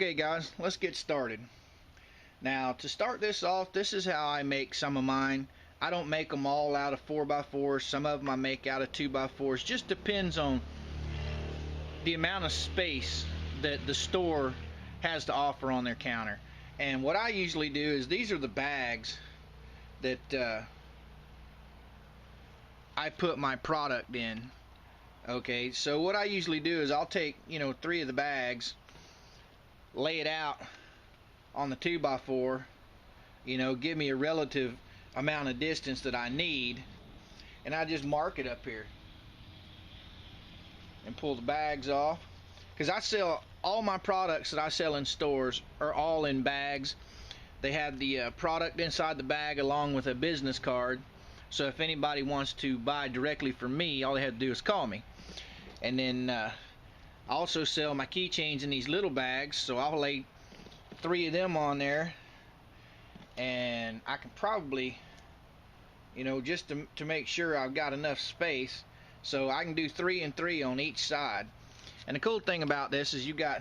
Okay guys, let's get started. Now to start this off, this is how I make some of mine. I don't make them all out of 4x4s. Some of them I make out of 2x4s. Just depends on the amount of space that the store has to offer on their counter. And what I usually do is, these are the bags that I put my product in. Okay, so what I usually do is I'll take, 3 of the bags, lay it out on the 2x4, give me a relative amount of distance that I need, and I just mark it up here and pull the bags off, because I sell all my products that I sell in stores are all in bags. They have the product inside the bag along with a business card, so if anybody wants to buy directly from me, all they have to do is call me. And then I also sell my keychains in these little bags, so I'll lay 3 of them on there, and I can probably, just to make sure I've got enough space, so I can do 3 and 3 on each side. And the cool thing about this is you got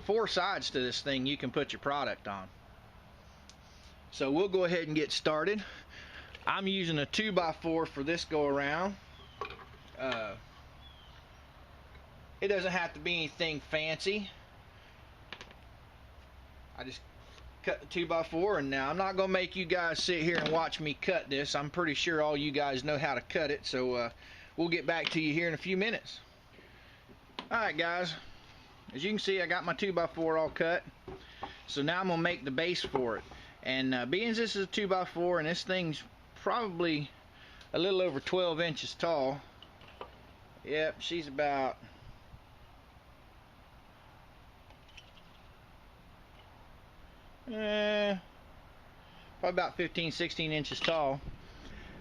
4 sides to this thing you can put your product on. So we'll go ahead and get started. I'm using a 2x4 for this go around. It doesn't have to be anything fancy. I just cut the 2x4, and now I'm not gonna make you guys sit here and watch me cut this. I'm pretty sure all you guys know how to cut it, so we'll get back to you here in a few minutes. Alright guys, as you can see, I got my 2x4 all cut, so now I'm gonna make the base for it. And being this is a 2x4 and this thing's probably a little over 12 inches tall, yep, she's about probably about 15-16 inches tall.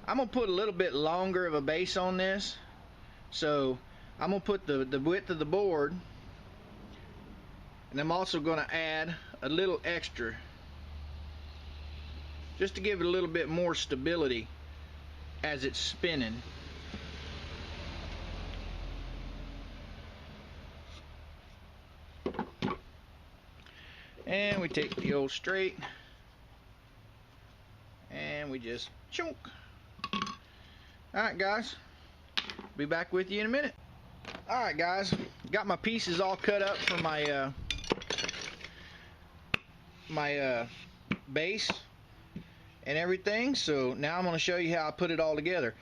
I'm gonna put a little bit longer of a base on this, so I'm gonna put the width of the board, and I'm also gonna add a little extra just to give it a little bit more stability as it's spinning. And we take the old straight and we just chunk. Alright guys, be back with you in a minute. Alright guys, got my pieces all cut up for my base and everything, so now I'm going to show you how I put it all together.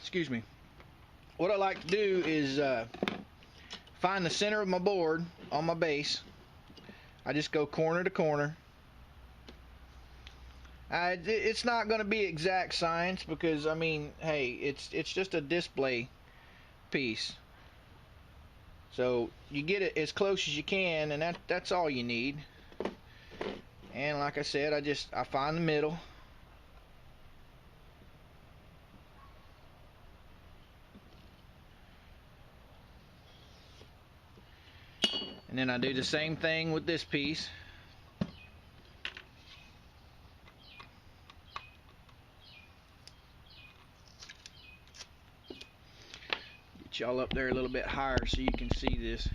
Excuse me. What I like to do is find the center of my board on my base. I just go corner to corner. It's not going to be exact science, because I mean, hey, it's just a display piece. So you get it as close as you can, and that's all you need. And like I said, I find the middle. And then I do the same thing with this piece. Get y'all up there a little bit higher so you can see this.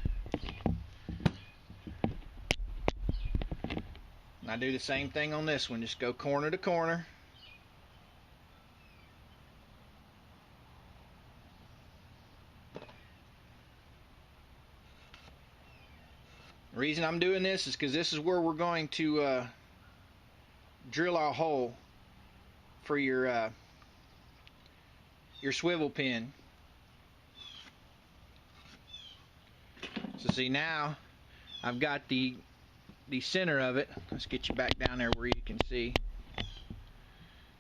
And I do the same thing on this one. Just go corner to corner. The reason I'm doing this is because this is where we're going to drill our hole for your swivel pin. So see, now I've got the center of it. Let's get you back down there where you can see.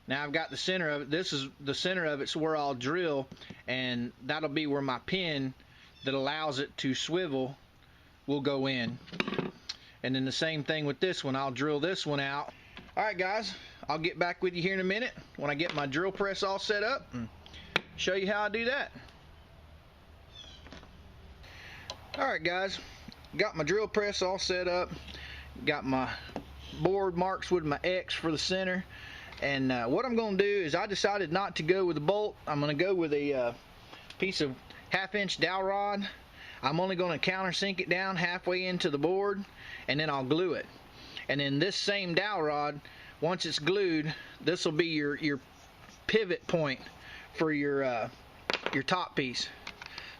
Now I've got the center of it. This is the center of it, so where I'll drill, and that'll be where my pin that allows it to swivel will go in. And then the same thing with this one. I'll drill this one out. Alright guys, I'll get back with you here in a minute when I get my drill press all set up and show you how I do that. Alright guys, got my drill press all set up, got my board marks with my X for the center, and what I'm going to do is I decided not to go with a bolt. I'm going to go with a piece of 1/2 inch dowel rod. I'm only going to countersink it down halfway into the board, and then I'll glue it. And then this same dowel rod, once it's glued, this will be your pivot point for your top piece.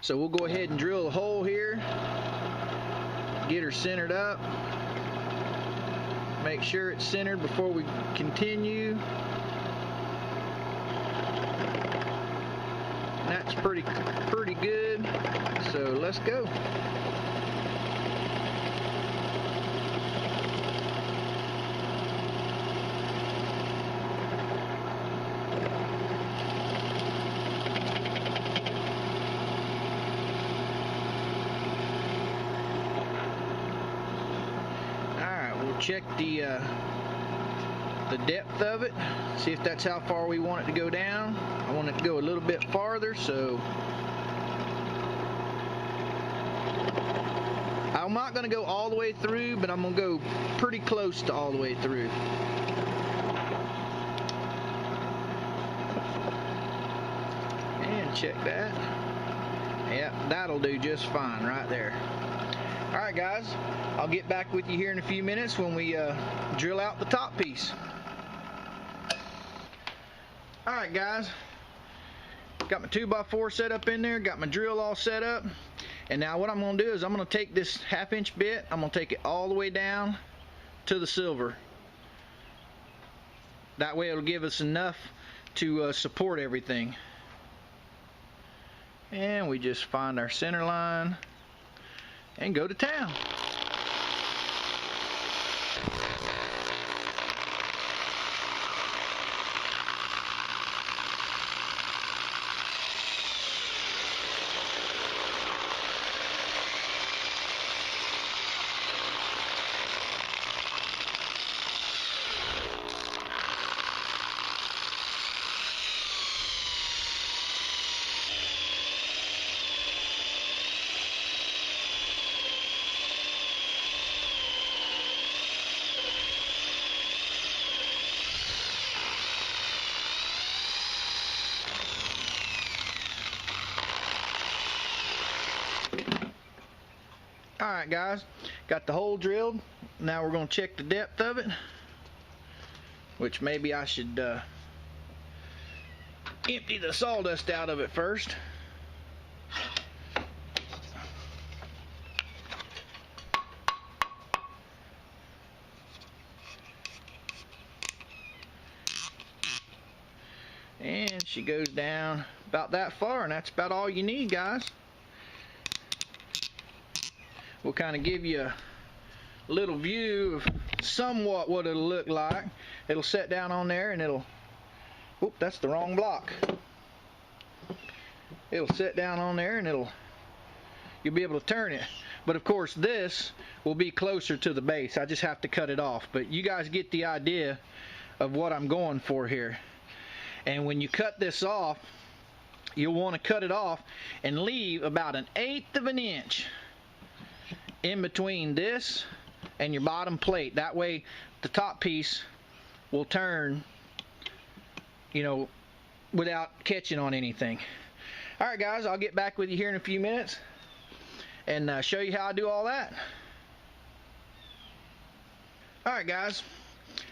So we'll go ahead and drill a hole here, get her centered up, make sure it's centered before we continue. And that's pretty good, so let's go. Check the depth of it, see if that's how far we want it to go down. I want it to go a little bit farther, so I'm not going to go all the way through, but I'm going to go pretty close to all the way through. And check that. Yep, that'll do just fine right there. Alright guys, I'll get back with you here in a few minutes when we drill out the top piece. Alright guys, got my 2x4 set up in there, got my drill all set up, and now what I'm going to do is I'm going to take this 1/2 inch bit, I'm going to take it all the way down to the silver. That way it'll give us enough to support everything. And we just find our center line and go to town. Alright guys, got the hole drilled. Now we're going to check the depth of it, which maybe I should empty the sawdust out of it first. And she goes down about that far, and that's about all you need, guys. We'll kind of give you a little view of somewhat what it'll look like. It'll set down on there and it'll, oop, that's the wrong block. It'll set down on there and you'll be able to turn it. But of course this will be closer to the base. I just have to cut it off. But you guys get the idea of what I'm going for here. And when you cut this off, you'll want to cut it off and leave about 1/8 of an inch in between this and your bottom plate. That way the top piece will turn, you know, without catching on anything. Alright guys, I'll get back with you here in a few minutes and show you how I do all that. Alright guys,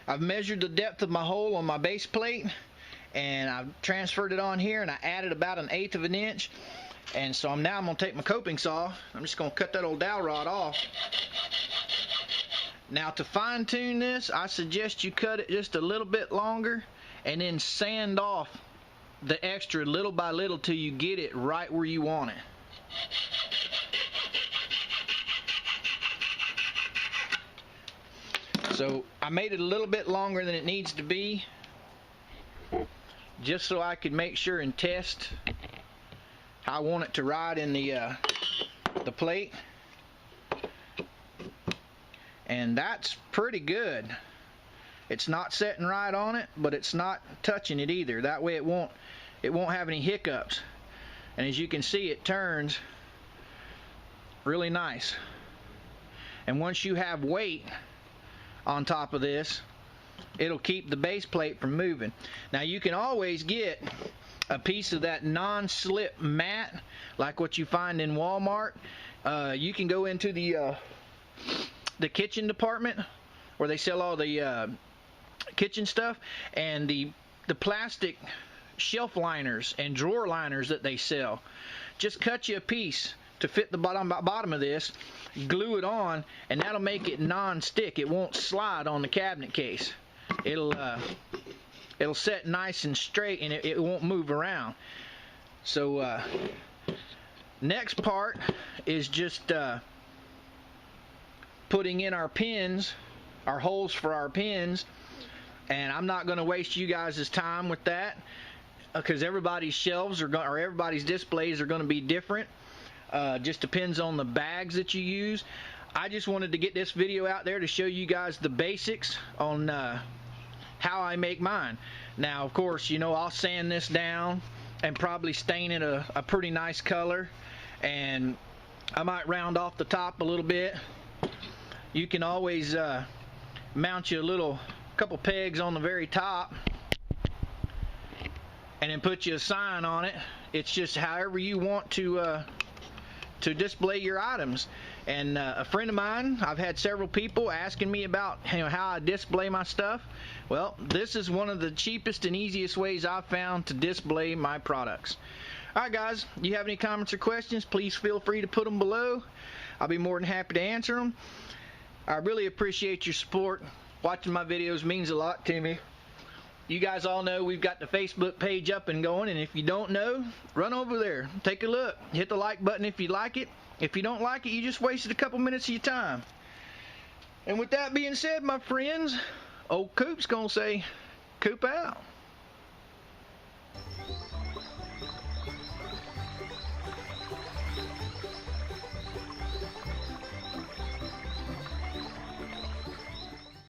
I've measured the depth of my hole on my base plate and I've transferred it on here, and I added about 1/8 of an inch. And so I'm going to take my coping saw. I'm just going to cut that old dowel rod off. Now to fine tune this, I suggest you cut it just a little bit longer and then sand off the extra little by little till you get it right where you want it. So I made it a little bit longer than it needs to be, just so I could make sure and test how I want it to ride in the plate. And that's pretty good. It's not setting right on it, but it's not touching it either. That way it won't have any hiccups. And as you can see, it turns really nice. And once you have weight on top of this, it'll keep the base plate from moving. Now you can always get a piece of that non-slip mat like what you find in Walmart, You can go into the kitchen department where they sell all the kitchen stuff, and the plastic shelf liners and drawer liners that they sell. Just cut you a piece to fit the bottom of this, glue it on, and that'll make it non-stick. It won't slide on the cabinet case. It'll set nice and straight, and it won't move around. So next part is just putting in our pins, our holes for our pins, and I'm not going to waste you guys' time with that, because everybody's shelves or everybody's displays are going to be different. Just depends on the bags that you use. I just wanted to get this video out there to show you guys the basics on how I make mine. Now, of course, you know, I'll sand this down and probably stain it a pretty nice color, and I might round off the top a little bit. You can always mount you a couple pegs on the very top and then put you a sign on it. It's just however you want to display your items. And a friend of mine, I've had several people asking me about, you know, how I display my stuff. Well, this is one of the cheapest and easiest ways I've found to display my products. Alright guys, you have any comments or questions, please feel free to put them below. I'll be more than happy to answer them. I really appreciate your support. Watching my videos means a lot to me. You guys all know we've got the Facebook page up and going, and if you don't know, run over there, take a look, hit the like button if you like it. If you don't like it, you just wasted a couple minutes of your time. And with that being said, my friends, old Coop's gonna say, Coop out.